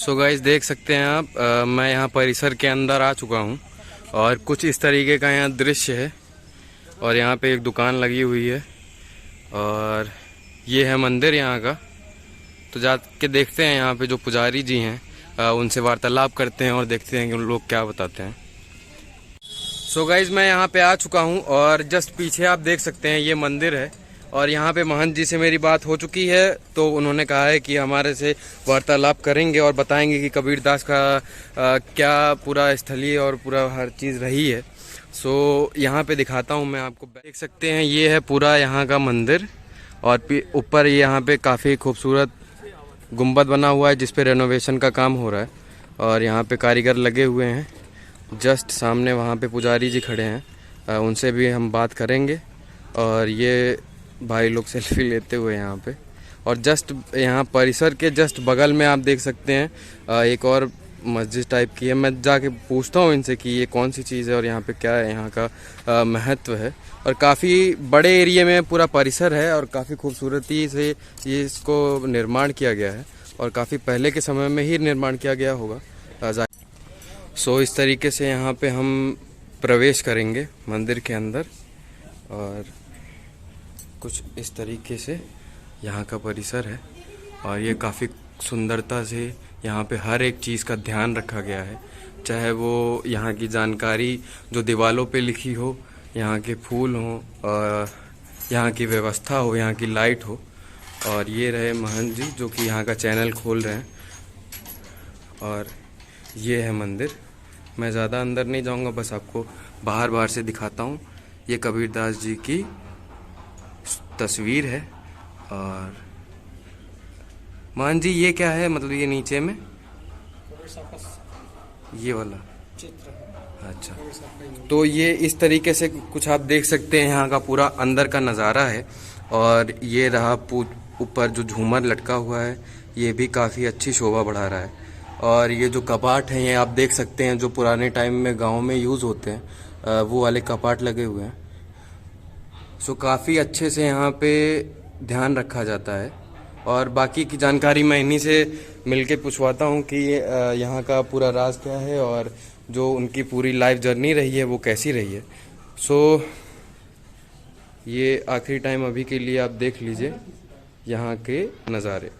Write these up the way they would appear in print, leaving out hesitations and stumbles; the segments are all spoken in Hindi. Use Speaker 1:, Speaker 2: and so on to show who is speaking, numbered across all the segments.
Speaker 1: सो गाइस देख सकते हैं आप, मैं यहाँ परिसर के अंदर आ चुका हूँ और कुछ इस तरीके का यहाँ दृश्य है। और यहाँ पे एक दुकान लगी हुई है और ये है मंदिर यहाँ का। तो जाके देखते हैं यहाँ पे जो पुजारी जी हैं, उनसे वार्तालाप करते हैं और देखते हैं कि उन लोग क्या बताते हैं। सो गाइस मैं यहाँ पे आ चुका हूँ और जस्ट पीछे आप देख सकते हैं ये मंदिर है। और यहाँ पे महंत जी से मेरी बात हो चुकी है, तो उन्होंने कहा है कि हमारे से वार्तालाप करेंगे और बताएंगे कि कबीरदास का क्या पूरा स्थलीय और पूरा हर चीज़ रही है। सो यहाँ पे दिखाता हूँ मैं आपको। देख सकते हैं ये है पूरा यहाँ का मंदिर और ऊपर यहाँ पे काफ़ी खूबसूरत गुंबद बना हुआ है जिस पे रेनोवेशन का काम हो रहा है और यहाँ पे कारीगर लगे हुए हैं। जस्ट सामने वहाँ पे पुजारी जी खड़े हैं, उनसे भी हम बात करेंगे। और ये भाई लोग सेल्फी लेते हुए यहाँ पे। और जस्ट यहाँ परिसर के जस्ट बगल में आप देख सकते हैं एक और मस्जिद टाइप की है। मैं जाके पूछता हूँ इनसे कि ये कौन सी चीज़ है और यहाँ पे क्या है, यहाँ का महत्व है। और काफ़ी बड़े एरिया में पूरा परिसर है और काफ़ी खूबसूरती से ये इसको निर्माण किया गया है और काफ़ी पहले के समय में ही निर्माण किया गया होगा। सो इस तरीके से यहाँ पे हम प्रवेश करेंगे मंदिर के अंदर और कुछ इस तरीके से यहाँ का परिसर है। और ये काफ़ी सुंदरता से यहाँ पे हर एक चीज़ का ध्यान रखा गया है, चाहे वो यहाँ की जानकारी जो दीवारों पे लिखी हो, यहाँ के फूल हों, और यहाँ की व्यवस्था हो, यहाँ की लाइट हो। और ये रहे महंत जी जो कि यहाँ का चैनल खोल रहे हैं। और ये है मंदिर। मैं ज़्यादा अंदर नहीं जाऊँगा, बस आपको बाहर बाहर से दिखाता हूँ। ये कबीरदास जी की तस्वीर है। और मान जी ये क्या है, मतलब ये नीचे में ये वाला चित्र। अच्छा, तो ये इस तरीके से कुछ आप देख सकते हैं, यहाँ का पूरा अंदर का नज़ारा है। और ये रहा ऊपर जो झूमर लटका हुआ है, ये भी काफ़ी अच्छी शोभा बढ़ा रहा है। और ये जो कपाट हैं ये आप देख सकते हैं जो पुराने टाइम में गांव में यूज़ होते हैं, वो वाले कपाट लगे हुए हैं। सो काफ़ी अच्छे से यहाँ पे ध्यान रखा जाता है। और बाकी की जानकारी मैं इन्हीं से मिलके पूछवाता हूँ कि यहाँ का पूरा राज क्या है और जो उनकी पूरी लाइफ जर्नी रही है वो कैसी रही है। सो ये आखिरी टाइम अभी के लिए आप देख लीजिए यहाँ के नज़ारे।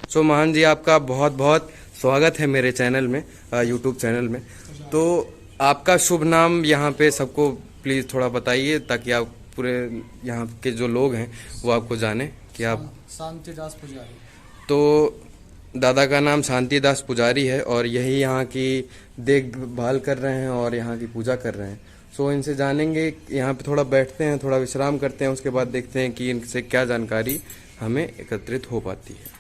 Speaker 1: सो महान जी आपका बहुत बहुत स्वागत है मेरे चैनल में, यूट्यूब चैनल में। तो आपका शुभ नाम यहाँ पे सबको प्लीज़ थोड़ा बताइए ताकि आप पूरे यहाँ के जो लोग हैं वो आपको जाने कि आप।
Speaker 2: शांतिदास पुजारी।
Speaker 1: तो दादा का नाम शांतिदास पुजारी है और यही यहाँ की देखभाल कर रहे हैं और यहाँ की पूजा कर रहे हैं। सो इनसे जानेंगे, यहाँ पे थोड़ा बैठते हैं, थोड़ा विश्राम करते हैं, उसके बाद देखते हैं कि इनसे क्या जानकारी हमें एकत्रित हो पाती है।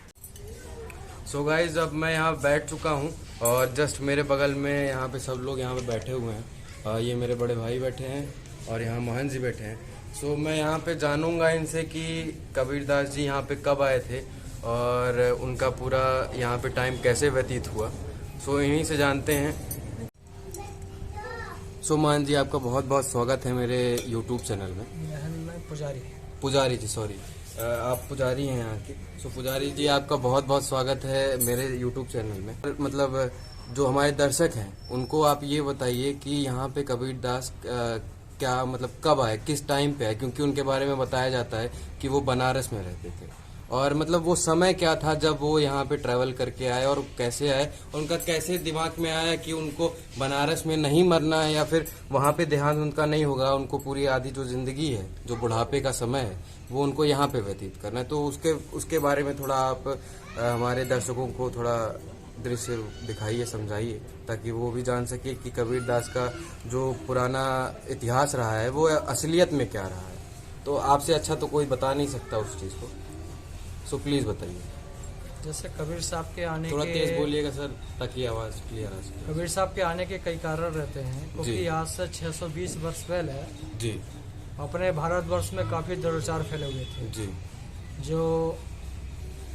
Speaker 1: सो गाइज अब मैं यहाँ बैठ चुका हूँ और जस्ट मेरे बगल में यहाँ पे सब लोग यहाँ पे बैठे हुए हैं। ये मेरे बड़े भाई बैठे हैं और यहाँ महंत जी बैठे हैं। सो मैं यहाँ पे जानूंगा इनसे कि कबीरदास जी यहाँ पे कब आए थे और उनका पूरा यहाँ पे टाइम कैसे व्यतीत हुआ। सो इन्हीं से जानते हैं। सो महंत जी आपका बहुत बहुत स्वागत है मेरे यूट्यूब चैनल में।
Speaker 2: मैं
Speaker 1: पुजारी जी, सॉरी, आप पुजारी हैं यहाँ के। सो पुजारी जी आपका बहुत बहुत स्वागत है मेरे यूट्यूब चैनल में। मतलब जो हमारे दर्शक हैं उनको आप ये बताइए कि यहाँ पे कबीरदास क्या मतलब कब आए, किस टाइम पे आए, क्योंकि उनके बारे में बताया जाता है कि वो बनारस में रहते थे। और मतलब वो समय क्या था जब वो यहाँ पे ट्रैवल करके आए और कैसे आए, और उनका कैसे दिमाग में आया कि उनको बनारस में नहीं मरना है या फिर वहाँ पे ध्यान उनका नहीं होगा, उनको पूरी आधी जो जिंदगी है, जो बुढ़ापे का समय है, वो उनको यहाँ पे व्यतीत करना है। तो उसके बारे में थोड़ा आप हमारे दर्शकों को थोड़ा दृश्य दिखाइए, समझाइए, ताकि वो भी जान सके कि कबीरदास का जो पुराना इतिहास रहा है वो असलियत में क्या रहा है। तो आपसे अच्छा तो कोई बता नहीं सकता उस चीज़ को। सो प्लीज़ बताइए।
Speaker 2: जैसे कबीर साहब के आने
Speaker 1: थोड़ा
Speaker 2: के
Speaker 1: तेज बोलिएगा सर ताकि आवाज़ क्लियर आ सके।
Speaker 2: कबीर साहब के आने के कई कारण रहते हैं, क्योंकि आज से 620 वर्ष पहले
Speaker 1: जी
Speaker 2: अपने भारतवर्ष में काफ़ी दुराचार फैले हुए थे।
Speaker 1: जी
Speaker 2: जो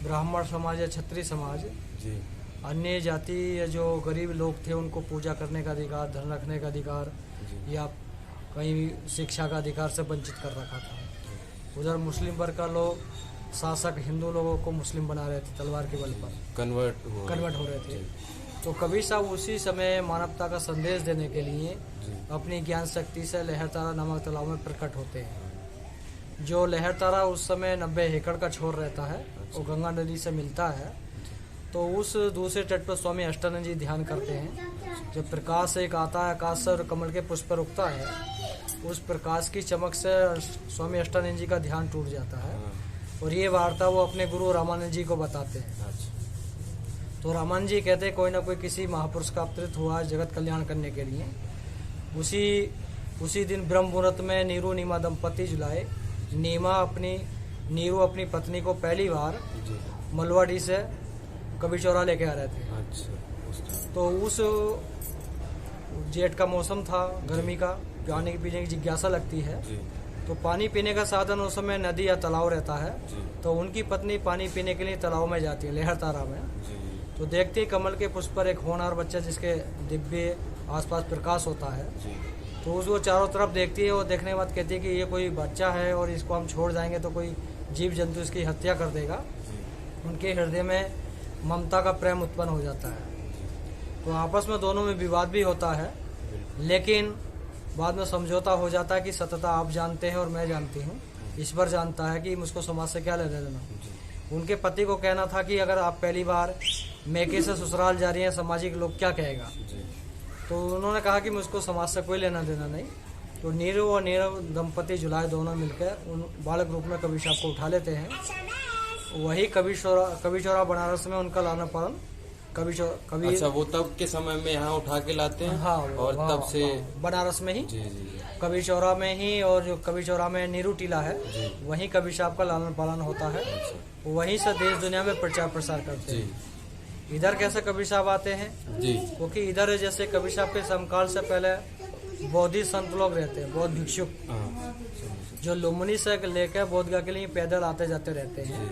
Speaker 2: ब्राह्मण समाज या क्षत्रिय समाज,
Speaker 1: जी,
Speaker 2: अन्य जाति या जो गरीब लोग थे उनको पूजा करने का अधिकार, धन रखने का अधिकार या कहीं शिक्षा का अधिकार से वंचित कर रखा था। उधर मुस्लिम वर्ग का लोग शासक हिंदू लोगों को मुस्लिम बना रहे थे तलवार के बल पर, कन्वर्ट हो रहे थे। तो कबीर साहब उसी समय मानवता का संदेश देने के लिए अपनी ज्ञान शक्ति से लहरतारा नामक तालाब में प्रकट होते हैं। जो लहरतारा उस समय 90 एकड़ का छोर रहता है, वो गंगा नदी से मिलता है। तो उस दूसरे तट पर स्वामी अष्टानंद जी ध्यान करते हैं। जब प्रकाश एक आता है आकाश से और कमल के पुष्प पर उगता है, उस प्रकाश की चमक से स्वामी अष्टानंद जी का ध्यान टूट जाता है और ये वार्ता वो अपने गुरु रामानंद जी को बताते हैं। तो रामानंद जी कहते हैं कोई ना कोई किसी महापुरुष का अवतरित हुआ है जगत कल्याण करने के लिए। उसी दिन ब्रह्म मुहूर्त में नीरू नीमा दंपति जुलाए। नीरू अपनी पत्नी को पहली बार मलवाड़ी से कबीर चौरा लेके आ रहे थे। तो उस जेठ का मौसम था, गर्मी का, पानी पीने की जिज्ञासा लगती है। तो पानी पीने का साधन उस समय नदी या तालाब रहता है। तो उनकी पत्नी पानी पीने के लिए तालाब में जाती है, लहरतारा में। तो देखती है कमल के पुष्प पर एक होनहार बच्चा जिसके दिव्य आसपास प्रकाश होता है। तो वो चारों तरफ देखती है और देखने के बाद कहती है कि ये कोई बच्चा है और इसको हम छोड़ जाएंगे तो कोई जीव जंतु इसकी हत्या कर देगा। उनके हृदय में ममता का प्रेम उत्पन्न हो जाता है। तो आपस में दोनों में विवाद भी होता है, लेकिन बाद में समझौता हो जाता है कि सतता आप जानते हैं और मैं जानती हूँ, ईश्वर जानता है कि मुझको समाज से क्या लेना देना। उनके पति को कहना था कि अगर आप पहली बार मैके से ससुराल जा रही हैं, सामाजिक लोग क्या कहेगा। तो उन्होंने कहा कि मुझको समाज से कोई लेना देना नहीं। तो नीरू और नीरव दंपति जुलाए दोनों मिलकर उन बालक रूप में कबीर साहब को उठा लेते हैं। वही कबीर चौरा बनारस में उनका लाना पालन कबीर।
Speaker 1: अच्छा, वो तब के समय में यहाँ उठा के लाते हैं।
Speaker 2: हाँ,
Speaker 1: और तब से
Speaker 2: बनारस में ही
Speaker 1: जी।
Speaker 2: कबीर चौरा में ही, और जो कबीर चौरा में नीरू टीला है वहीं कबीर साहब का लालन पालन होता है। वहीं से देश दुनिया में प्रचार प्रसार करते हैं। इधर कैसे कबीर साहब आते हैं जी, क्योंकि इधर जैसे कबीर साहब के समकाल से पहले बौद्धी संत लोग रहते हैं, बौद्ध भिक्षुक, जो लुम्बिनी से लेकर बोधगया के लिए पैदल आते जाते रहते हैं।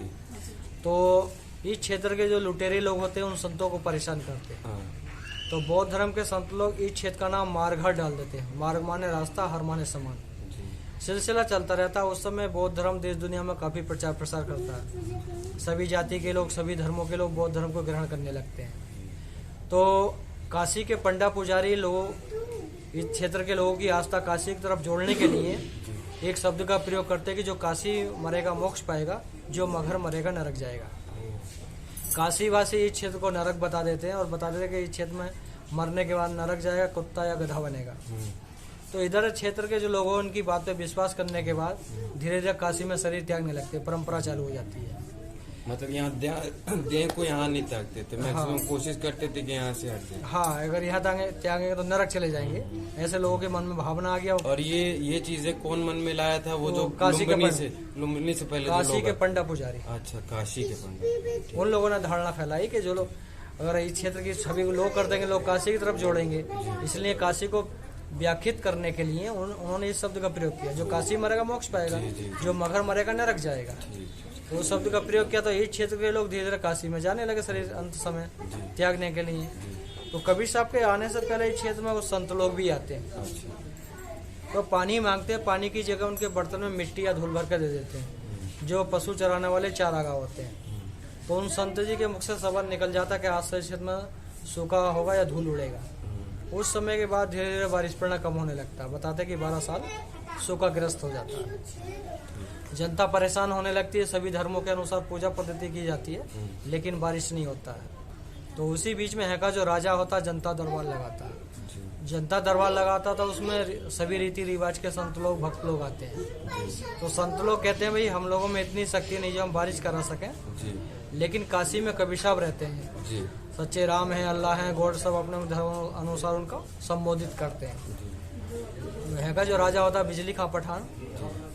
Speaker 2: तो इस क्षेत्र के जो लुटेरे लोग होते हैं उन संतों को परेशान करते हैं। तो बौद्ध धर्म के संत लोग इस क्षेत्र का नाम मारघाट डाल देते हैं। मार्ग माने रास्ता, हर माने समान। सिलसिला चलता रहता है। उस समय बौद्ध धर्म देश दुनिया में काफी प्रचार प्रसार करता है। सभी जाति के लोग, सभी धर्मों के लोग बौद्ध धर्म को ग्रहण करने लगते हैं। तो काशी के पंडा पुजारी लोग इस क्षेत्र के लोगों की आस्था काशी की तरफ जोड़ने के लिए एक शब्द का प्रयोग करते हैं कि जो काशी मरेगा मोक्ष पाएगा, जो मगर मरेगा नरक जाएगा। काशी वासी इस क्षेत्र को नरक बता देते हैं और बता देते हैं कि इस क्षेत्र में मरने के बाद नरक जाएगा, कुत्ता या गधा बनेगा। तो इधर क्षेत्र के जो लोग हैं उनकी बात पे विश्वास करने के बाद धीरे धीरे काशी में शरीर त्यागने लगते हैं, परंपरा चालू हो जाती है।
Speaker 1: मतलब यहाँ देह को यहाँ नहीं त्यागते थे, मैक्सिमम कोशिश करते थे कि यहाँ से हट जाए।
Speaker 2: हाँ, अगर यहाँ त्यागेंगे तो नरक चले जाएंगे, ऐसे लोगों के मन में भावना आ गया।
Speaker 1: और ये चीजें कौन मन में लाया था? वो जो
Speaker 2: काशी
Speaker 1: लुम्बिनी से पहले
Speaker 2: काशी के पंडा पुजारी।
Speaker 1: अच्छा, काशी के पंडा।
Speaker 2: उन लोगों ने धारणा फैलाई कि जो लोग अगर इस क्षेत्र की सभी लोग कर देंगे, लोग काशी की तरफ जोड़ेंगे, इसलिए काशी को व्याख्यात करने के लिए उन्होंने इस शब्द का प्रयोग किया, जो काशी मरेगा मोक्ष पाएगा, जो मगर मरेगा नरक जाएगा। तो उस शब्द का प्रयोग किया तो इस क्षेत्र के लोग धीरे धीरे काशी में जाने लगे शरीर अंत समय त्यागने के लिए। तो कबीर साहब के आने से पहले इस क्षेत्र में वो संत लोग भी आते हैं। तो पानी मांगते हैं, पानी की जगह उनके बर्तन में मिट्टी या धूल भर के दे देते हैं, जो पशु चराने वाले चारागाह होते हैं। तो उन संत जी के मुख से सवाल निकल जाता है कि आज से क्षेत्र में सूखा होगा या धूल उड़ेगा। उस समय के बाद धीरे धीरे बारिश पड़ना कम होने लगता है। बताते कि 12 साल सूखाग्रस्त हो जाता है। जनता परेशान होने लगती है। सभी धर्मों के अनुसार पूजा पद्धति की जाती है, लेकिन बारिश नहीं होता है। तो उसी बीच में हैका जो राजा होता है जनता दरबार लगाता है। जनता दरबार लगाता था, उसमें सभी रीति रिवाज के संत लोग, भक्त लोग आते हैं। तो संत लोग कहते हैं भाई हम लोगों में इतनी शक्ति नहीं जो हम बारिश करा सकें, लेकिन काशी में कबीर साहब रहते हैं, सच्चे राम हैं, अल्लाह हैं, गॉड सब अपने धर्म अनुसार उनका संबोधित करते हैं। हैका जो राजा होता है बिजली खां पठान,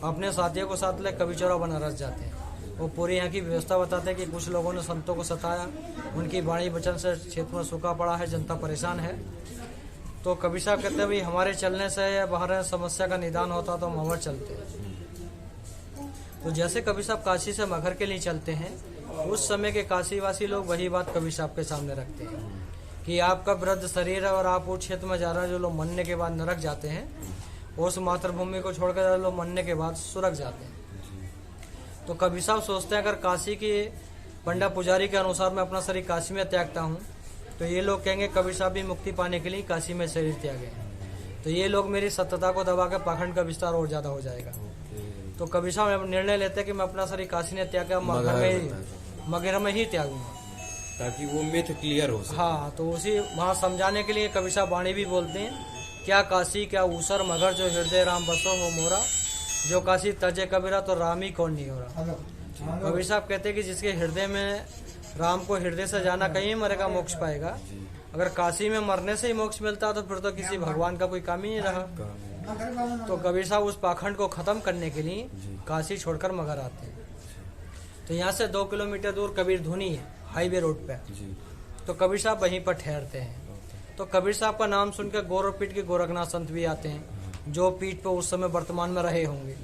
Speaker 2: अपने साथियों को साथ ले कबीर चौरा बनारस जाते हैं। वो पूरी यहाँ की व्यवस्था बताते हैं कि कुछ लोगों ने संतों को सताया, उनकी वाणी वचन से क्षेत्र में सूखा पड़ा है, जनता परेशान है। तो कबीर साहब कहते हैं भाई हमारे चलने से या बाहर समस्या का निदान होता तो हम अवर चलते हैं। तो जैसे कबीर साहब काशी से मगर के लिए चलते हैं, उस समय के काशीवासी लोग वही बात कबीर साहब के सामने रखते हैं कि आपका वृद्ध शरीर है और आप उस क्षेत्र में जा रहे हैं जो लोग मरने के बाद नरक जाते हैं, उस मातृभूमि को छोड़कर जो लोग मरने के बाद स्वर्ग जाते हैं। तो कबीर साहब सोचते हैं अगर काशी के पंडा पुजारी के अनुसार मैं अपना शरीर काशी में त्यागता हूँ तो ये लोग कहेंगे कबीर साहब भी मुक्ति पाने के लिए काशी में शरीर त्यागे। तो ये लोग मेरी सत्यता को दबा के पाखंड का विस्तार और ज्यादा हो जाएगा। तो कबीर साहब निर्णय लेते हैं कि मैं अपना शरीर काशी ने त्याग मगहर में ही त्यागूंगा,
Speaker 1: ताकि वो मिथ क्लियर हो सके।
Speaker 2: हाँ, तो उसी वहाँ समझाने के लिए कबीर साहब वाणी भी बोलते हैं, क्या काशी क्या ऊसर मगर जो हृदय राम बसो हो मोरा, जो काशी तजे कबीरा तो राम ही कौन नहीं हो रहा। कबीर साहब कहते हैं कि जिसके हृदय में राम को हृदय से जाना कहीं मरेगा मोक्ष पाएगा। अगर काशी में मरने से ही मोक्ष मिलता तो फिर तो किसी भगवान का कोई काम ही नहीं रहा। तो कबीर साहब उस पाखंड को खत्म करने के लिए काशी छोड़कर मगर आते हैं। तो यहाँ से 2 किलोमीटर दूर कबीर धुनी है, हाईवे रोड पे। तो कबीर साहब वहीं पर ठहरते हैं। तो कबीर साहब का नाम सुनकर गौरवपीठ के गोरखनाथ संत भी आते हैं, जो पीठ पर उस समय वर्तमान में रहे होंगे।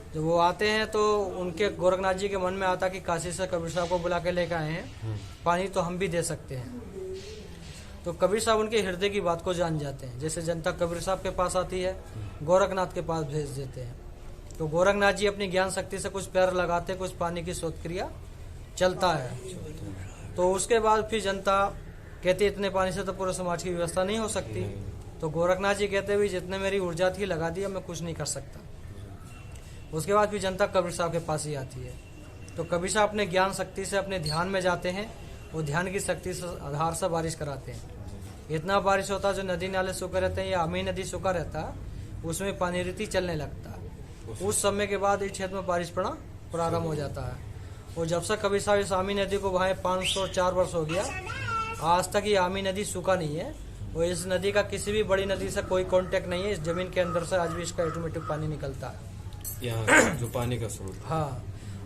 Speaker 2: जब वो आते हैं तो उनके गोरखनाथ जी के मन में आता कि काशी से कबीर साहब को बुला के लेकर आए हैं, पानी तो हम भी दे सकते हैं। तो कबीर साहब उनके हृदय की बात को जान जाते हैं। जैसे जनता कबीर साहब के पास आती है, गोरखनाथ के पास भेज देते हैं। तो गोरखनाथ जी अपनी ज्ञान शक्ति से कुछ पैर लगाते, कुछ पानी की शोध क्रिया चलता है। तो उसके बाद फिर जनता कहती इतने पानी से तो पूरे समाज की व्यवस्था नहीं हो सकती। तो गोरखनाथ जी कहते हुए जितने मेरी ऊर्जा थी लगा दी, मैं कुछ नहीं कर सकता। उसके बाद फिर जनता कबीर साहब के पास ही आती है। तो कबीर साहब अपने ज्ञान शक्ति से अपने ध्यान में जाते हैं, वो ध्यान की शक्ति से आधार से बारिश कराते हैं। इतना बारिश होता है जो नदी नाले सूखे रहते हैं या आमी नदी सूखा रहता है, उसमें पानी रीति चलने लगता है। उस समय के बाद इस क्षेत्र में बारिश पड़ना प्रारंभ हो जाता है। और जब से कबीर साहब इस आमी नदी को बहाए 504 वर्ष हो गया, आज तक ये आमी नदी सूखा नहीं है। और इस नदी का किसी भी बड़ी नदी से कोई कांटेक्ट नहीं है। इस जमीन के अंदर से आज भी इसका ऑटोमेटिक पानी निकलता है,
Speaker 1: यहाँ जो पानी का स्रोत।
Speaker 2: हाँ।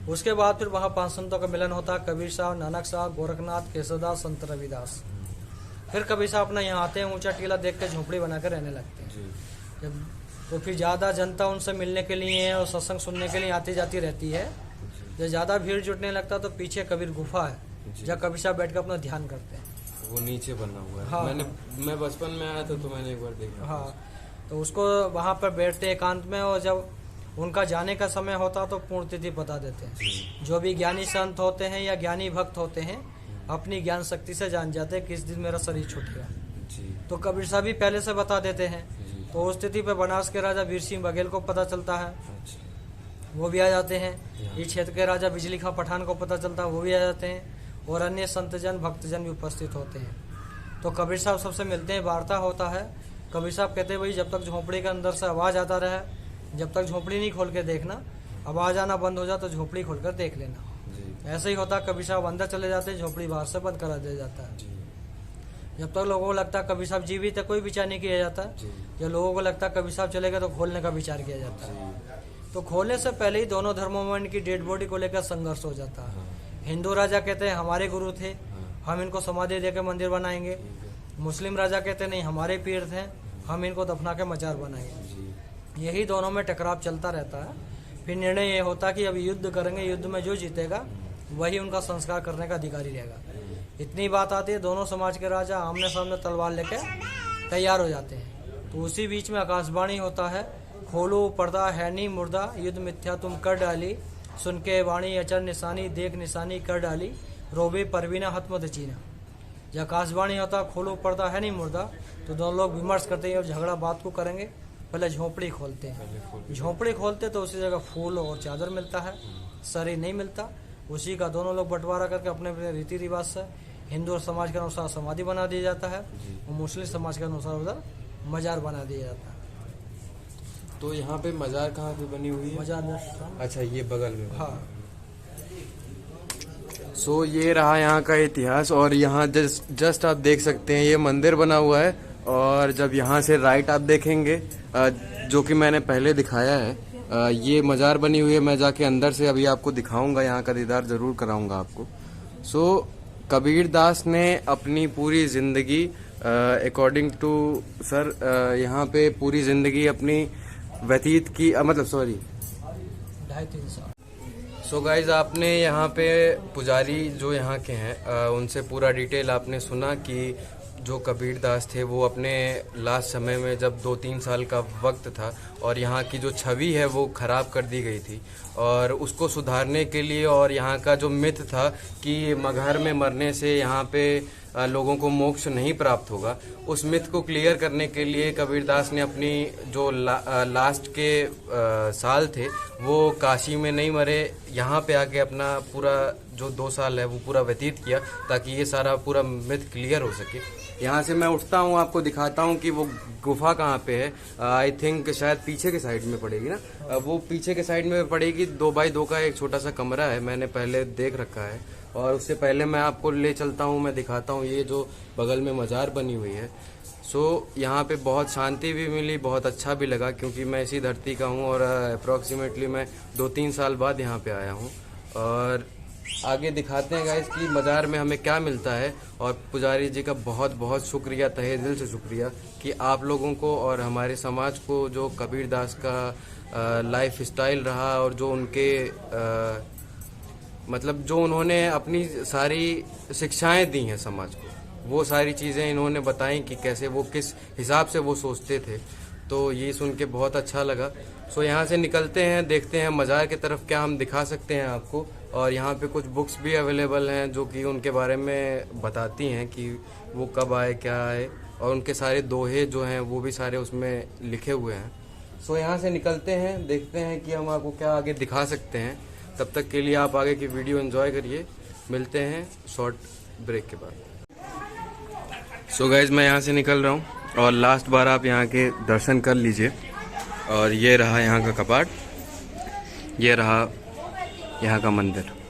Speaker 2: उसके बाद फिर वहाँ 5 संतों का मिलन होता है, कबीर साहब, नानक साहब, गोरखनाथ, केशवदास, संत रविदास। फिर कबीर साहब अपना यहाँ आते हैं, ऊंचा टीला देख के झोपड़ी बनाकर रहने लगते हैं। जब तो फिर ज़्यादा जनता उनसे मिलने के लिए और सत्संग सुनने के लिए आती जाती रहती है। जब ज़्यादा भीड़ जुटने लगता तो पीछे कबीर गुफा है, जहाँ कबीर साहब बैठ कर अपना ध्यान करते हैं।
Speaker 1: वो नीचे बना हुआ है।
Speaker 2: हाँ,
Speaker 1: मैं बचपन में आया था तो मैंने एक बार देखा।
Speaker 2: हाँ, तो उसको वहाँ पर बैठते एकांत में, और जब उनका जाने का समय होता तो पूर्ण तिथि बता देते हैं। जो भी ज्ञानी संत होते हैं या ज्ञानी भक्त होते हैं अपनी ज्ञान शक्ति से जान जाते हैं किस दिन मेरा शरीर छूटेगा। तो कबीर साहब भी पहले से बता देते हैं। तो उस तिथि पे बनारस के राजा वीर सिंह बघेल को पता चलता है, वो भी आ जाते हैं। इस क्षेत्र के राजा बिजली खां पठान को पता चलता है, वो भी आ जाते हैं। और अन्य संतजन भक्तजन भी उपस्थित होते हैं। तो कबीर साहब सबसे मिलते हैं, वार्ता होता है। कबीर साहब कहते हैं भाई जब तक झोपड़ी के अंदर से आवाज़ आता रहे, जब तक झोपड़ी नहीं खोल के देखना, आवाज़ आना बंद हो जाए तो झोपड़ी खोल कर देख लेना। ऐसे ही होता है, कबीर साहब अंदर चले जाते हैं, झोपड़ी बाहर से बंद करा दिया जाता है। जब तक लोगों को लगता है कबीर साहब जीवित है, कोई विचार नहीं किया जाता। जब लोगों को लगता है कबीर साहब चले गए तो खोलने का विचार किया जाता है। तो खोलने से पहले ही दोनों धर्मों में इनकी डेड बॉडी को लेकर संघर्ष हो जाता है। हिंदू राजा कहते हैं हमारे गुरु थे, हम इनको समाधि देकर मंदिर बनाएंगे। मुस्लिम राजा कहते नहीं, हमारे पीर थे, हम इनको दफना के मजार बनाएंगे। यही दोनों में टकराव चलता रहता है। फिर निर्णय ये होता कि अब युद्ध करेंगे, युद्ध में जो जीतेगा वही उनका संस्कार करने का अधिकारी रहेगा। इतनी बात आती है, दोनों समाज के राजा आमने सामने तलवार लेके तैयार हो जाते हैं। तो उसी बीच में आकाशवाणी होता है, खोलो पर्दा है नहीं मुर्दा, युद्ध मिथ्या तुम कर डाली, सुन के वाणी अचर निशानी, देख निशानी कर डाली, रोबे परवीना हतमत चीना। जब आकाशवाणी होता खोलो पर्दा है नहीं मुर्दा, तो दोनों लोग विमर्श करते हैं और झगड़ा बात को करेंगे। पहले झोपड़ी खोलते हैं, झोपड़ी खोलते तो उसी जगह फूल और चादर मिलता है, शरीर नहीं मिलता। उसी का दोनों लोग बंटवारा करके अपने अपने रीति रिवाज से हिंदू समाज के अनुसार समाधि बना दिया जाता है और मुस्लिम समाज के अनुसार उधर मजार बना दिया जाता है।
Speaker 1: तो यहाँ पे मजार कहाँ पे बनी हुई है?
Speaker 2: मजार,
Speaker 1: अच्छा, ये बगल में।
Speaker 2: हाँ।
Speaker 1: सो ये रहा यहाँ का इतिहास। और यहाँ जस्ट आप देख सकते हैं ये मंदिर बना हुआ है। और जब यहाँ से राइट आप देखेंगे, जो कि मैंने पहले दिखाया है, ये मजार बनी हुई है। मैं जाके अंदर से अभी आपको दिखाऊंगा, यहाँ का दीदार जरूर कराऊंगा आपको। सो कबीर दास ने अपनी पूरी जिंदगी अकॉर्डिंग टू सर यहाँ पे पूरी जिंदगी अपनी व्यतीत की, मतलब सॉरी
Speaker 2: 2.5-3 साल।
Speaker 1: सो गाइज, आपने यहाँ पे पुजारी जो यहाँ के हैं उनसे पूरा डिटेल आपने सुना कि जो कबीर दास थे वो अपने लास्ट समय में जब 2-3 साल का वक्त था और यहाँ की जो छवि है वो ख़राब कर दी गई थी, और उसको सुधारने के लिए और यहाँ का जो मिथ था कि मगहर में मरने से यहाँ पे लोगों को मोक्ष नहीं प्राप्त होगा, उस मिथ को क्लियर करने के लिए कबीर दास ने अपनी जो लास्ट के साल थे वो काशी में नहीं मरे, यहाँ पे आके अपना पूरा जो 2 साल है वो पूरा व्यतीत किया ताकि ये सारा पूरा मिथ क्लियर हो सके। यहाँ से मैं उठता हूँ, आपको दिखाता हूँ कि वो गुफा कहाँ पे है। आई थिंक शायद पीछे के साइड में पड़ेगी ना, वो पीछे के साइड में पड़ेगी। 2x2 का एक छोटा सा कमरा है, मैंने पहले देख रखा है। और उससे पहले मैं आपको ले चलता हूँ, मैं दिखाता हूँ ये जो बगल में मज़ार बनी हुई है। सो यहाँ पे बहुत शांति भी मिली, बहुत अच्छा भी लगा क्योंकि मैं इसी धरती का हूँ और अप्रॉक्सीमेटली मैं 2-3 साल बाद यहाँ पे आया हूँ। और आगे दिखाते हैं गाइस कि मज़ार में हमें क्या मिलता है। और पुजारी जी का बहुत बहुत शुक्रिया, तहे दिल से शुक्रिया कि आप लोगों को और हमारे समाज को जो कबीर दास का लाइफ स्टाइल रहा और जो उनके मतलब जो उन्होंने अपनी सारी शिक्षाएं दी हैं समाज को, वो सारी चीज़ें इन्होंने बताई कि कैसे वो किस हिसाब से वो सोचते थे। तो ये सुन के बहुत अच्छा लगा। सो यहाँ से निकलते हैं, देखते हैं मज़ार की तरफ क्या हम दिखा सकते हैं आपको। और यहाँ पे कुछ बुक्स भी अवेलेबल हैं जो कि उनके बारे में बताती हैं कि वो कब आए, क्या आए, और उनके सारे दोहे जो हैं वो भी सारे उसमें लिखे हुए हैं। सो यहाँ से निकलते हैं, देखते हैं कि हम आपको क्या आगे दिखा सकते हैं। तब तक के लिए आप आगे की वीडियो एंजॉय करिए। मिलते हैं शॉर्ट ब्रेक के बाद। सो गाइज मैं यहाँ से निकल रहा हूँ और लास्ट बार आप यहाँ के दर्शन कर लीजिए। और ये रहा यहाँ का कपाट, ये रहा यहाँ का मंदिर।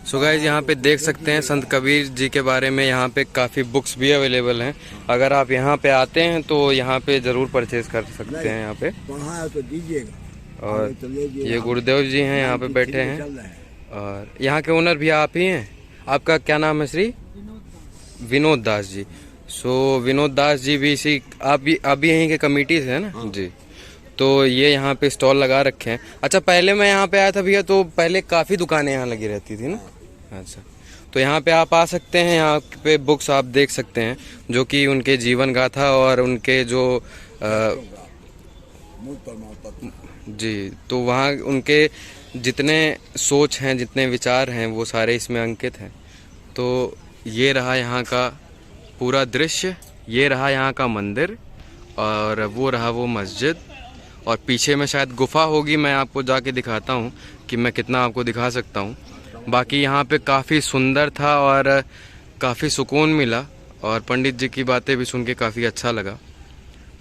Speaker 1: सो गाइज यहाँ पे देख सकते हैं संत कबीर जी के बारे में यहाँ पे काफ़ी बुक्स भी अवेलेबल हैं। अगर आप यहाँ पे आते हैं तो यहाँ पे ज़रूर परचेज कर सकते हैं यहाँ पे।
Speaker 3: तो दीजिएगा।
Speaker 1: और ये गुरुदेव जी हैं यहाँ पे बैठे हैं, और यहाँ के ओनर भी आप ही हैं। आपका क्या नाम है? श्री विनोद दास जी। सो विनोद दास जी भी इसी आप भी यहीं के कमेटी से है ना जी। तो ये यहाँ पे स्टॉल लगा रखे हैं। अच्छा, पहले मैं यहाँ पे आया था भैया तो पहले काफ़ी दुकानें यहाँ लगी रहती थी ना। अच्छा, तो यहाँ पे आप आ सकते हैं, यहाँ पे बुक्स आप देख सकते हैं जो कि उनके जीवन गाथा और उनके जो जी, तो वहाँ उनके जितने सोच हैं, जितने विचार हैं वो सारे इसमें अंकित हैं। तो ये रहा यहाँ का पूरा दृश्य, ये रहा यहाँ का मंदिर, और वो रहा वो मस्जिद, और पीछे में शायद गुफा होगी। मैं आपको जाके दिखाता हूँ कि मैं कितना आपको दिखा सकता हूँ। बाकी यहाँ पे काफ़ी सुंदर था और काफ़ी सुकून मिला, और पंडित जी की बातें भी सुन के काफ़ी अच्छा लगा।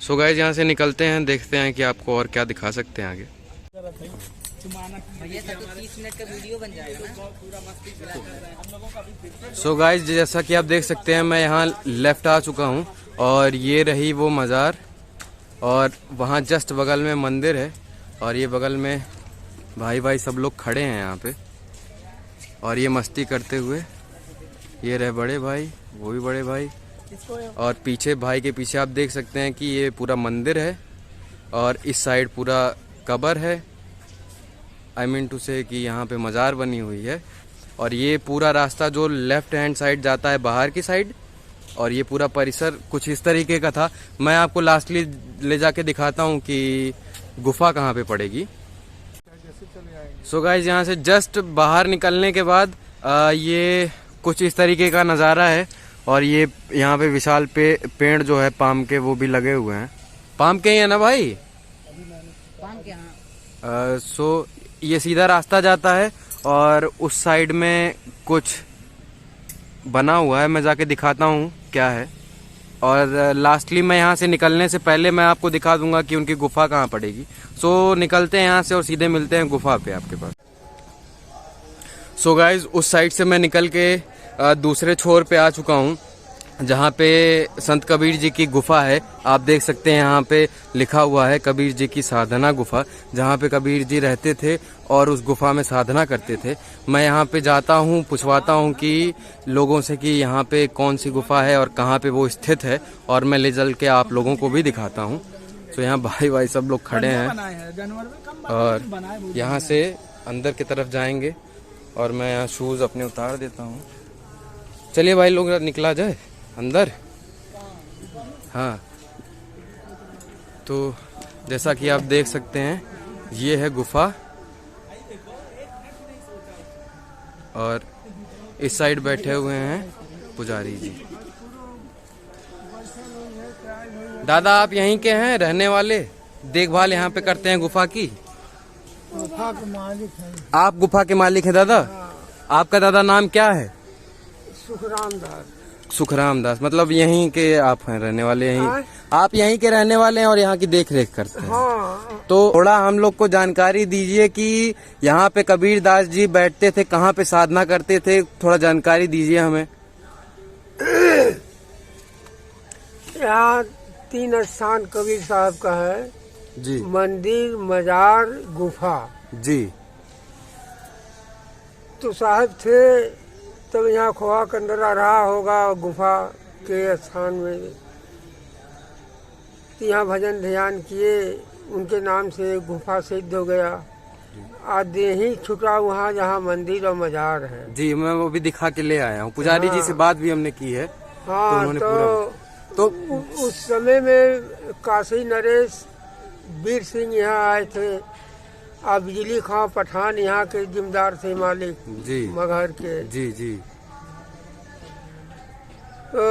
Speaker 1: सो गाइस यहाँ से निकलते हैं, देखते हैं कि आपको और क्या दिखा सकते हैं आगे। सो गाइस जैसा कि आप देख सकते हैं मैं यहाँ लेफ्ट आ चुका हूँ, और ये रही वो मज़ार, और वहाँ जस्ट बगल में मंदिर है, और ये बगल में भाई सब लोग खड़े हैं यहाँ पे और ये मस्ती करते हुए। ये रहे बड़े भाई, वो भी बड़े भाई, और पीछे भाई के पीछे आप देख सकते हैं कि ये पूरा मंदिर है और इस साइड पूरा कब्र है। आई मीन टू से कि यहाँ पे मज़ार बनी हुई है, और ये पूरा रास्ता जो लेफ्ट हैंड साइड जाता है बाहर की साइड, और ये पूरा परिसर कुछ इस तरीके का था। मैं आपको लास्टली ले जाके दिखाता हूँ कि गुफा कहाँ पे पड़ेगी। सो गाइस यहाँ से जस्ट बाहर निकलने के बाद ये कुछ इस तरीके का नज़ारा है, और ये यहाँ पे विशाल पेड़ जो है पाम के वो भी लगे हुए हैं। पाम के ही है ना भाई? पाम के, हाँ। सो ये सीधा रास्ता जाता है और उस साइड में कुछ बना हुआ है, मैं जाके दिखाता हूँ क्या है। और लास्टली मैं यहाँ से निकलने से पहले मैं आपको दिखा दूंगा कि उनकी गुफा कहाँ पड़ेगी। सो निकलते हैं यहाँ से और सीधे मिलते हैं गुफा पे आपके पास। सो गाइज उस साइड से मैं निकल के दूसरे छोर पे आ चुका हूँ, जहाँ पे संत कबीर जी की गुफा है। आप देख सकते हैं यहाँ पे लिखा हुआ है कबीर जी की साधना गुफा, जहाँ पे कबीर जी रहते थे और उस गुफा में साधना करते थे। मैं यहाँ पे जाता हूँ, पूछवाता हूँ कि लोगों से कि यहाँ पे कौन सी गुफा है और कहाँ पे वो स्थित है, और मैं ले चल के आप लोगों को भी दिखाता हूँ। तो यहाँ भाई सब लोग खड़े हैं और यहाँ से अंदर की तरफ जाएंगे, और मैं यहाँ शूज़ अपने उतार देता हूँ। चलिए भाई लोग निकला जाए अंदर। हाँ, तो जैसा कि आप देख सकते हैं ये है गुफा, और इस साइड बैठे हुए हैं पुजारी जी। दादा आप यहीं के हैं रहने वाले, देखभाल यहाँ पे करते हैं गुफा की?
Speaker 3: गुफा के मालिक है।
Speaker 1: आप गुफा के मालिक हैं दादा? आपका दादा नाम क्या है?
Speaker 3: सुखराम दास।
Speaker 1: सुखराम दास, मतलब यहीं के आप हैं रहने वाले? यहीं आप यहीं के रहने वाले हैं और यहाँ की देख रेख करते हैं?
Speaker 3: हाँ।
Speaker 1: तो थोड़ा हम लोग को जानकारी दीजिए कि यहाँ पे कबीर दास जी बैठते थे, कहाँ पे साधना करते थे, थोड़ा जानकारी दीजिए हमें।
Speaker 3: यहाँ 3 स्थान कबीर साहब का है
Speaker 1: जी।
Speaker 3: मंदिर, मजार, गुफा।
Speaker 1: जी।
Speaker 3: तो साहब थे तब यहाँ खोआ कंदरा रहा होगा गुफा के स्थान में, तो यहाँ भजन ध्यान किए, उनके नाम से गुफा सिद्ध हो गया। आज दे ही छुटा वहाँ जहाँ मंदिर और मजार है।
Speaker 1: जी, मैं वो भी दिखा के ले आया हूँ। पुजारी जी से बात भी हमने की है।
Speaker 3: हाँ,
Speaker 1: तो
Speaker 3: उस समय में काशी नरेश वीर सिंह यहाँ आए थे, और बिजली खां पठान यहाँ के जिम्मेदार थे, मालिक
Speaker 1: जी
Speaker 3: मगहर के।
Speaker 1: जी जी।
Speaker 3: तो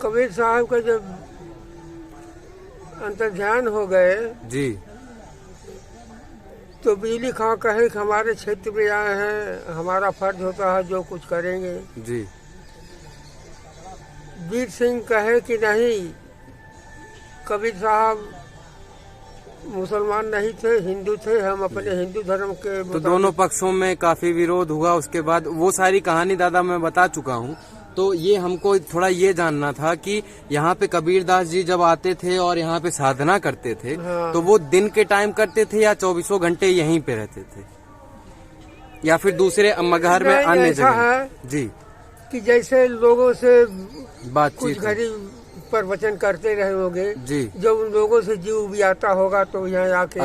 Speaker 3: कबीर साहब का जब अंतर्ध्यान हो गए
Speaker 1: जी,
Speaker 3: तो बिजली खां कहे कि हमारे क्षेत्र में आए हैं, हमारा फर्ज होता है जो कुछ करेंगे।
Speaker 1: जी।
Speaker 3: वीर सिंह कहे कि नहीं, कबीर साहब मुसलमान नहीं थे, हिंदू थे, हम अपने हिंदू धर्म के।
Speaker 1: तो दोनों पक्षों में काफी विरोध हुआ। उसके बाद वो सारी कहानी दादा मैं बता चुका हूँ। तो ये हमको थोड़ा ये जानना था कि यहाँ पे कबीर दास जी जब आते थे और यहाँ पे साधना करते थे,
Speaker 3: हाँ।
Speaker 1: तो वो दिन के टाइम करते थे या 24 घंटे यहीं पे रहते थे, या फिर दूसरे मगहर में अन्य जगह?
Speaker 3: है
Speaker 1: जी।
Speaker 3: कि जैसे लोगों से
Speaker 1: बातचीत
Speaker 3: कुछ घड़ी प्रवचन करते रहे होंगे
Speaker 1: जी।
Speaker 3: जब उन लोगों से जीव भी आता होगा तो यहाँ आके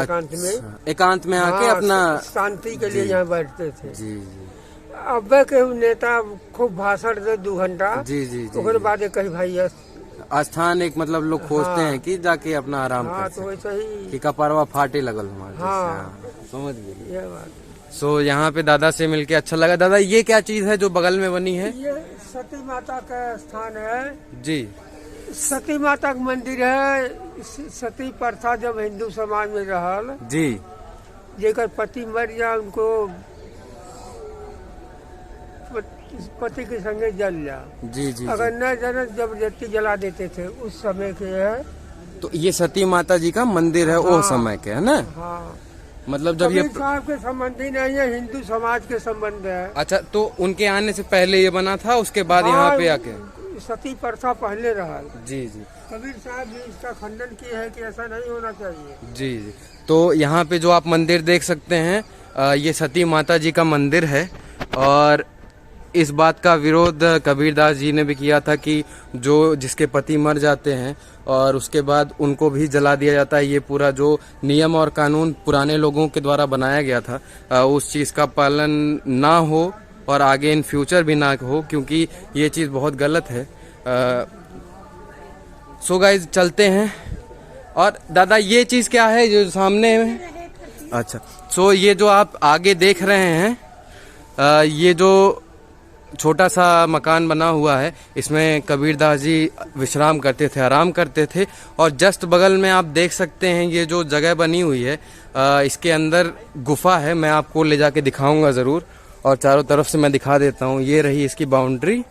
Speaker 1: एकांत में आके अपना
Speaker 3: शांति के लिए यहाँ बैठते थे।
Speaker 1: जी।
Speaker 3: अब के नेता खूब भाषण दे 2 घंटा।
Speaker 1: जी जी जी।
Speaker 3: उसके बाद कही भाई
Speaker 1: स्थान एक मतलब लोग खोजते हैं कि जाके अपना आराम
Speaker 3: हाँ,
Speaker 1: कर
Speaker 3: तो वैसा ही
Speaker 1: कि कपरवा फाटे लगल हमारे।
Speaker 3: हाँ,
Speaker 1: समझ गए।
Speaker 3: ये बात।
Speaker 1: सो यहाँ पे दादा से मिलके अच्छा लगा। दादा ये क्या चीज है जो बगल में बनी है?
Speaker 3: ये सती माता का स्थान है
Speaker 1: जी।
Speaker 3: सती माता का मंदिर है। सती प्रथा जब हिंदू समाज में रहल
Speaker 1: जी,
Speaker 3: जेकर पति मर जाए उनको पति के संगे जल जा।
Speaker 1: जी जी।
Speaker 3: अगर न जल जबरदस्ती जला देते थे उस समय के है।
Speaker 1: तो ये सती माता जी का मंदिर है। वो समय के है ना?
Speaker 3: हाँ,
Speaker 1: मतलब जब ये
Speaker 3: कबीर साहब के संबंधी नहीं है, हिंदू समाज के संबंध है।
Speaker 1: अच्छा, तो उनके आने से पहले ये बना था, उसके बाद यहाँ पे आके
Speaker 3: सती प्रथा पहले रहा।
Speaker 1: जी जी।
Speaker 3: कबीर साहब भी इसका खंडन किया है कि ऐसा नहीं होना चाहिए।
Speaker 1: जी जी। तो यहाँ पे जो आप मंदिर देख सकते हैं, ये सती माता जी का मंदिर है, और इस बात का विरोध कबीर दास जी ने भी किया था कि जो जिसके पति मर जाते हैं और उसके बाद उनको भी जला दिया जाता है, ये पूरा जो नियम और कानून पुराने लोगों के द्वारा बनाया गया था, उस चीज़ का पालन ना हो और आगे इन फ्यूचर भी ना हो, क्योंकि ये चीज़ बहुत गलत है। सो गाइज चलते हैं। और दादा ये चीज़ क्या है जो सामने में? अच्छा, सो ये जो आप आगे देख रहे हैं, ये जो छोटा सा मकान बना हुआ है, इसमें कबीर दास जी विश्राम करते थे, आराम करते थे। और जस्ट बगल में आप देख सकते हैं ये जो जगह बनी हुई है, इसके अंदर गुफा है। मैं आपको ले जाके दिखाऊंगा ज़रूर, और चारों तरफ से मैं दिखा देता हूँ। ये रही इसकी बाउंड्री,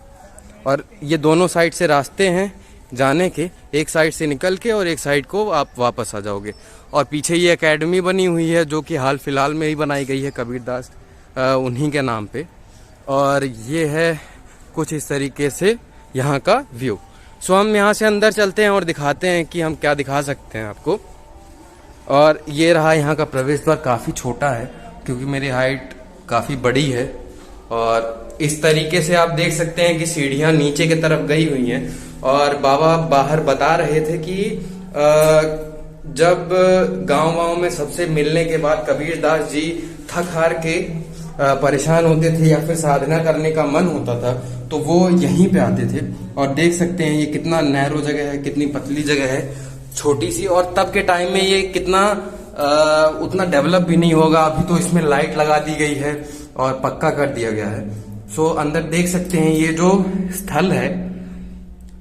Speaker 1: और ये दोनों साइड से रास्ते हैं जाने के। एक साइड से निकल के और एक साइड को आप वापस आ जाओगे। और पीछे ये एकेडमी बनी हुई है जो कि हाल फिलहाल में ही बनाई गई है कबीरदास उन्हीं के नाम पे। और ये है कुछ इस तरीके से यहाँ का व्यू। सो हम यहाँ से अंदर चलते हैं और दिखाते हैं कि हम क्या दिखा सकते हैं आपको। और ये रहा यहाँ का प्रवेश द्वार, काफ़ी छोटा है क्योंकि मेरी हाइट काफ़ी बड़ी है। और इस तरीके से आप देख सकते हैं कि सीढ़ियाँ नीचे की तरफ गई हुई हैं। और बाबा बाहर बता रहे थे कि जब गांव में सबसे मिलने के बाद कबीरदास जी थक हार के परेशान होते थे या फिर साधना करने का मन होता था तो वो यहीं पे आते थे। और देख सकते हैं ये कितना नैरो जगह है, कितनी पतली जगह है, छोटी सी। और तब के टाइम में ये कितना उतना डेवलप भी नहीं होगा। अभी तो इसमें लाइट लगा दी गई है और पक्का कर दिया गया है। सो अंदर देख सकते हैं ये जो स्थल है,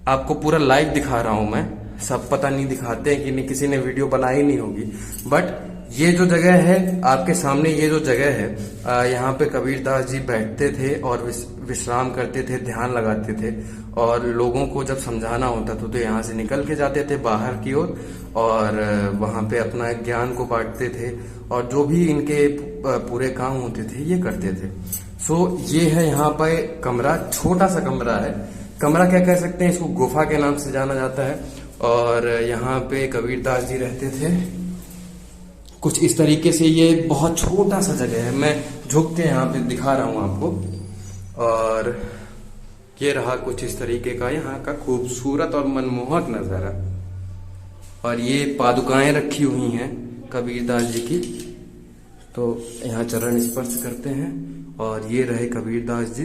Speaker 1: आपको पूरा लाइव दिखा रहा हूं मैं। सब पता नहीं दिखाते हैं कि नहीं, किसी ने वीडियो बनाई नहीं होगी। बट ये जो जगह है आपके सामने, ये जो जगह है, यहाँ पे कबीरदास जी बैठते थे और विश्राम करते थे, ध्यान लगाते थे। और लोगों को जब समझाना होता था तो यहाँ से निकल के जाते थे बाहर की ओर और वहाँ पे अपना ज्ञान को बांटते थे और जो भी इनके पूरे काम होते थे ये करते थे। सो ये है यहाँ पे कमरा, छोटा सा कमरा है। कमरा क्या कह सकते हैं, इसको गुफा के नाम से जाना जाता है। और यहाँ पे कबीरदास जी रहते थे कुछ इस तरीके से। ये बहुत छोटा सा जगह है, मैं झुक के यहाँ पे दिखा रहा हूँ आपको। और ये रहा कुछ इस तरीके का यहाँ का खूबसूरत और मनमोहक नजारा। और ये पादुकाएं रखी हुई हैं कबीरदास जी की, तो यहाँ चरण स्पर्श करते हैं। और ये रहे कबीरदास जी।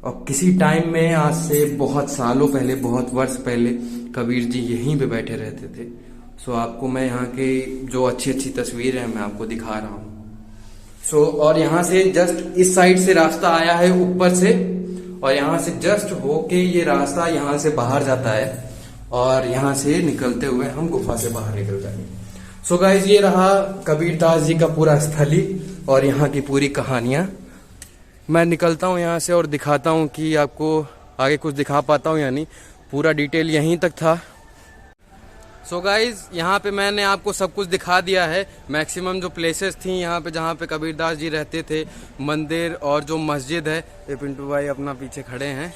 Speaker 1: और किसी टाइम में, आज से बहुत सालों पहले, बहुत वर्ष पहले, कबीर जी यहीं पे बैठे रहते थे। सो आपको मैं यहाँ के जो अच्छी अच्छी तस्वीरें हैं मैं आपको दिखा रहा हूँ। सो और यहाँ से जस्ट इस साइड से रास्ता आया है ऊपर से, और यहाँ से जस्ट होके ये रास्ता यहाँ से बाहर जाता है और यहाँ से निकलते हुए हम गुफा से बाहर निकल जाएंगे। सो गाइज ये रहा कबीरदास जी का पूरा स्थली और यहाँ की पूरी कहानियां। मैं निकलता हूँ यहाँ से और दिखाता हूँ कि आपको आगे कुछ दिखा पाता हूँ या नहीं। पूरा डिटेल यहीं तक था। सो गाइज यहाँ पे मैंने आपको सब कुछ दिखा दिया है। मैक्सिमम जो प्लेसेस थी यहाँ पे जहाँ पे कबीरदास जी रहते थे, मंदिर और जो मस्जिद है। ये पिंटू भाई अपना पीछे खड़े हैं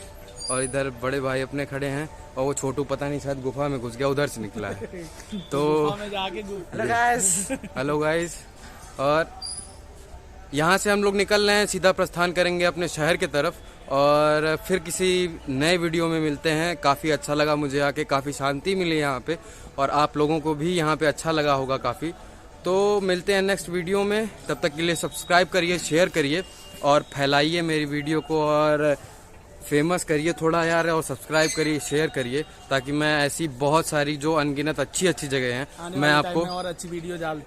Speaker 1: और इधर बड़े भाई अपने खड़े हैं और वो छोटू पता नहीं शायद गुफा में घुस गया, उधर से निकला है। तो हेलो गाइज, और यहाँ से हम लोग निकल रहे हैं, सीधा प्रस्थान करेंगे अपने शहर की तरफ और फिर किसी नए वीडियो में मिलते हैं। काफ़ी अच्छा लगा मुझे आके, काफ़ी शांति मिली यहाँ पे और आप लोगों को भी यहाँ पे अच्छा लगा होगा काफ़ी। तो मिलते हैं नेक्स्ट वीडियो में, तब तक के लिए सब्सक्राइब करिए, शेयर करिए और फैलाइए मेरी वीडियो को और फेमस करिए थोड़ा यार, और सब्सक्राइब करिए, शेयर करिए, ताकि मैं ऐसी बहुत सारी जो अनगिनत अच्छी अच्छी जगह हैं मैं आपको
Speaker 4: और अच्छी वीडियो डाल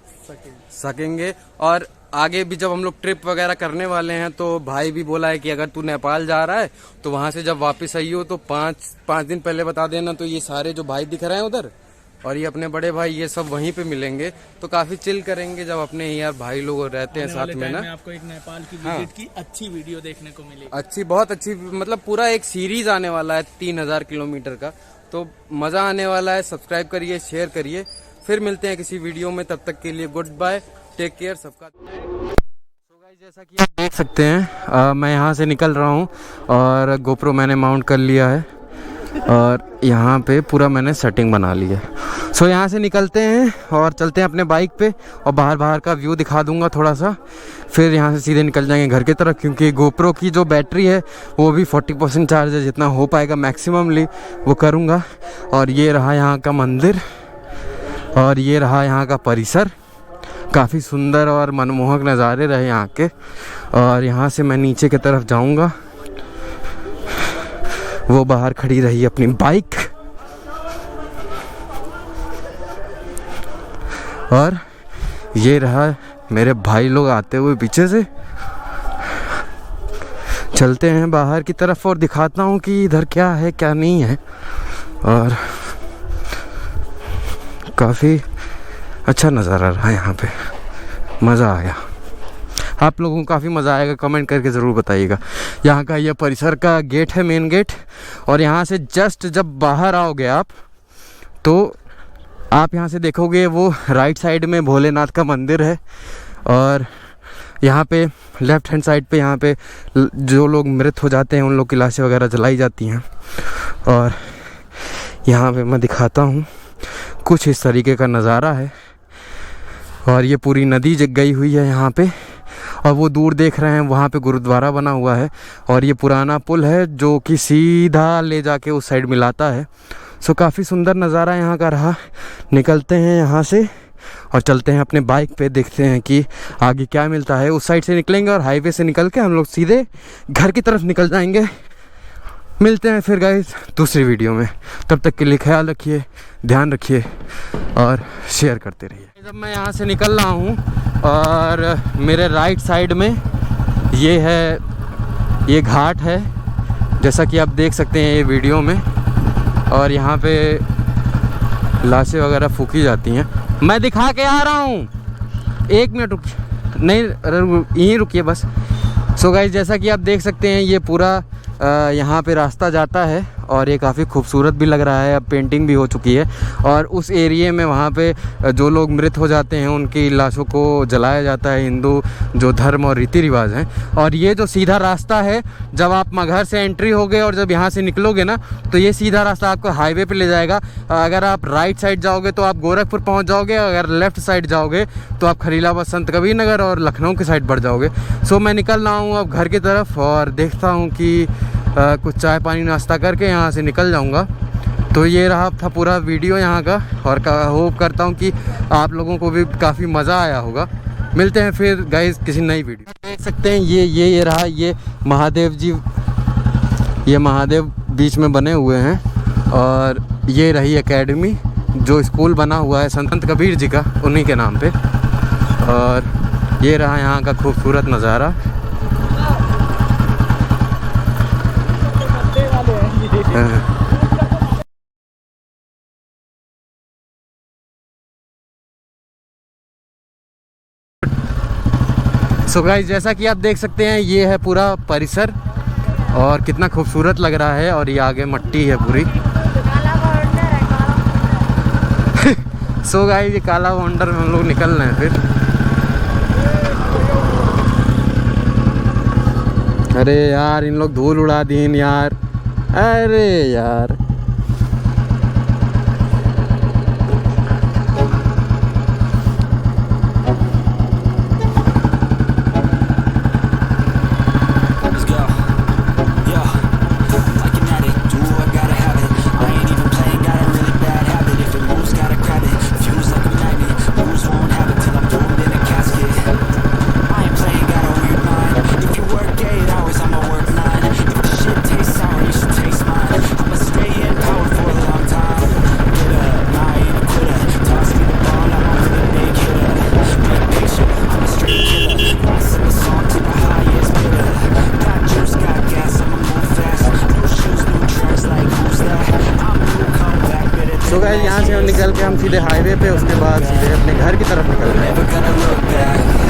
Speaker 1: सकेंगे। और आगे भी जब हम लोग ट्रिप वगैरह करने वाले हैं तो भाई भी बोला है कि अगर तू नेपाल जा रहा है तो वहां से जब वापस आई हो तो पाँच दिन पहले बता देना। तो ये सारे जो भाई दिख रहे हैं उधर और ये अपने बड़े भाई, ये सब वहीं पे मिलेंगे तो काफी चिल करेंगे जब अपने ही यार भाई लोग रहते हैं साथ में ना।
Speaker 4: आपको एक नेपाल की विजिट की अच्छी वीडियो देखने को मिलेगी।
Speaker 1: अच्छी, बहुत अच्छी, मतलब पूरा एक सीरीज आने वाला है 3000 किलोमीटर का, तो मजा आने वाला है। सब्सक्राइब करिए, शेयर करिए, फिर मिलते हैं किसी वीडियो में। तब तक के लिए गुड बाय, टेक केयर सबका। तो गाइस जैसा कि आप देख सकते हैं मैं यहाँ से निकल रहा हूँ और गोप्रो मैंने माउंट कर लिया है और यहाँ पे पूरा मैंने सेटिंग बना ली है। सो यहाँ से निकलते हैं और चलते हैं अपने बाइक पे और बाहर का व्यू दिखा दूंगा थोड़ा सा। फिर यहाँ से सीधे निकल जाएंगे घर की तरफ, क्योंकि गोप्रो की जो बैटरी है वो भी 40% चार्ज है। जितना हो पाएगा मैक्सिममली वो करूँगा। और ये रहा यहाँ का मंदिर और ये रहा यहाँ का परिसर। काफ़ी सुंदर और मनमोहक नज़ारे रहे यहाँ के। और यहाँ से मैं नीचे की तरफ जाऊँगा। वो बाहर खड़ी रही अपनी बाइक और ये रहा मेरे भाई लोग आते हुए पीछे से। चलते हैं बाहर की तरफ और दिखाता हूँ कि इधर क्या है क्या नहीं है। और काफ़ी अच्छा नज़ारा रहा यहाँ पे, मज़ा आया। आप लोगों को काफ़ी मज़ा आएगा, कमेंट करके ज़रूर बताइएगा। यहाँ का ये परिसर का गेट है, मेन गेट। और यहाँ से जस्ट जब बाहर आओगे आप तो आप यहाँ से देखोगे वो राइट साइड में भोलेनाथ का मंदिर है, और यहाँ पे लेफ्ट हैंड साइड पे यहाँ पे जो लोग मृत हो जाते हैं उन लोग की लाशें वगैरह जलाई जाती हैं। और यहाँ पे मैं दिखाता हूँ, कुछ इस तरीके का नज़ारा है। और ये पूरी नदी जग गई हुई है यहाँ पे, और वो दूर देख रहे हैं वहाँ पे गुरुद्वारा बना हुआ है, और ये पुराना पुल है जो कि सीधा ले जाके उस साइड मिलाता है। सो काफ़ी सुंदर नज़ारा यहाँ का रहा। निकलते हैं यहाँ से और चलते हैं अपने बाइक पे, देखते हैं कि आगे क्या मिलता है। उस साइड से निकलेंगे और हाईवे से निकल के हम लोग सीधे घर की तरफ निकल जाएंगे। मिलते हैं फिर गाइस दूसरी वीडियो में, तब तक के लिए ख्याल रखिए, ध्यान रखिए और शेयर करते रहिए। जब मैं यहाँ से निकल रहा हूँ और मेरे राइट साइड में ये घाट है, जैसा कि आप देख सकते हैं ये वीडियो में, और यहाँ पे लाशें वगैरह फूकी जाती हैं। मैं दिखा के आ रहा हूँ, 1 मिनट रुकिए, नहीं यहीं रुकिए बस। सो गाइस जैसा कि आप देख सकते हैं ये पूरा यहाँ पे रास्ता जाता है, और ये काफ़ी खूबसूरत भी लग रहा है। अब पेंटिंग भी हो चुकी है, और उस एरिए में वहाँ पे जो लोग मृत हो जाते हैं उनकी लाशों को जलाया जाता है, हिंदू जो धर्म और रीति रिवाज हैं। और ये जो सीधा रास्ता है, जब आप मगहर से एंट्री होगे और जब यहाँ से निकलोगे ना, तो ये सीधा रास्ता आपको हाईवे पे ले जाएगा। अगर आप राइट साइड जाओगे तो आप गोरखपुर पहुँच जाओगे, अगर लेफ़्ट साइड जाओगे तो आप खलीलाबाद, संत कबीर नगर और लखनऊ की साइड बढ़ जाओगे। सो मैं निकल रहा हूँ अब घर की तरफ, और देखता हूँ कि कुछ चाय पानी नाश्ता करके यहाँ से निकल जाऊँगा। तो ये रहा था पूरा वीडियो यहाँ का, और होप करता हूँ कि आप लोगों को भी काफ़ी मज़ा आया होगा। मिलते हैं फिर गाइस किसी नई वीडियो। देख सकते हैं ये रहा, ये महादेव जी, ये महादेव बीच में बने हुए हैं, और ये रही एकेडमी जो स्कूल बना हुआ है संत कबीर जी का, उन्हीं के नाम पे। और ये रहा यहाँ का खूबसूरत नज़ारा। सो गाइस जैसा कि आप देख सकते हैं ये है पूरा परिसर, और कितना खूबसूरत लग रहा है। और ये आगे मट्टी है पूरी। सो गाइस ये काला वांडर में हम लोग निकल रहे हैं फिर। अरे यार इन लोग धूल उड़ा दीन यार, अरे यार। तो गाइस यहाँ से हम निकल के हम सीधे हाईवे पे, उसके बाद सीधे अपने घर की तरफ निकल रहे हैं।